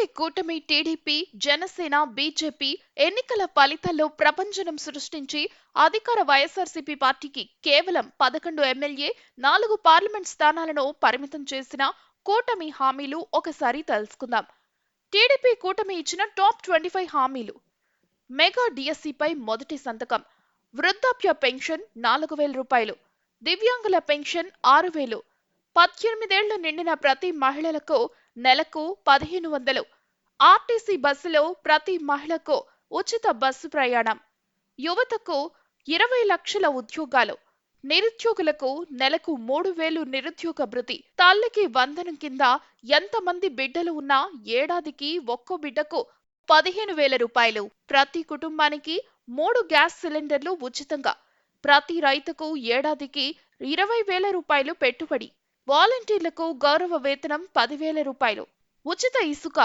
NDA కూటమి TDP, Janasena, BJP ఎన్నికల ఫలితాల్లో ప్రభంజనం సృష్టించి అధికార వైఎస్ఆర్సీపీ పార్టీకి కేవలం 11 ఎమ్మెల్యే, 4 పార్లమెంట్ స్థానాలను పరిమితం చేసిన కూటమి హామీలు ఒకసారి తెలుసుకుందాం. టీడీపీ కూటమి ఇచ్చిన టాప్ 25 హామీలు. మెగా డిఎస్సిపై మొదటి సంతకం. వృద్ధాప్య పెన్షన్ 4000 రూపాయలు. దివ్యాంగుల పెన్షన్ 6000. 18 ఏళ్లు నిండిన ప్రతి మహిళలకు నెలకు 1500. ఆర్టీసీ బస్సులో ప్రతి మహిళకు ఉచిత బస్సు ప్రయాణం. యువతకు 20 లక్షల ఉద్యోగాలు. నిరుద్యోగులకు నెలకు 3000 నిరుద్యోగ భృతి. తల్లికి వందనం కింద ఎంతమంది బిడ్డలు ఉన్నా ఏడాదికి ఒక్కో బిడ్డకు 15,000 రూపాయలు. ప్రతి కుటుంబానికి 3 గ్యాస్ సిలిండర్లు ఉచితంగా. ప్రతి రైతుకు ఏడాదికి 20,000 రూపాయలు పెట్టుబడి. వాలంటీర్లకు గౌరవ వేతనం 10,000 రూపాయలు. ఉచిత ఇసుక.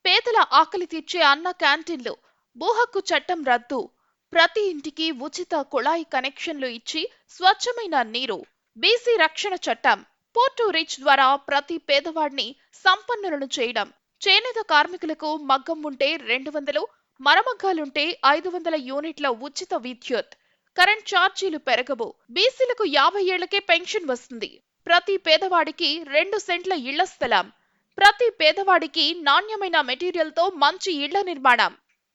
పేదల ఆకలి తీర్చే అన్న క్యాంటీన్లు. భూ హక్కు చట్టం రద్దు. ప్రతి ఇంటికి ఉచిత కుళాయి కనెక్షన్లు ఇచ్చి స్వచ్ఛమైన నీరు. బీసీ రక్షణ చట్టం. పోర్టు రిచ్ ద్వారా ప్రతి పేదవాడిని సంపన్నులను చేయడం. చేనేత కార్మికులకు మగ్గం ఉంటే 200, మరమగ్గాలుంటే 500 యూనిట్ల ఉచిత విద్యుత్. కరెంట్ ఛార్జీలు పెరగవు. బీసీలకు 50 ఏళ్లకే పెన్షన్ వస్తుంది. ప్రతి పేదవాడికి 2 సెంట్ల ఇళ్ల స్థలం. ప్రతి పేదవాడికి నాణ్యమైన మెటీరియల్తో మంచి ఇళ్ల నిర్మాణం.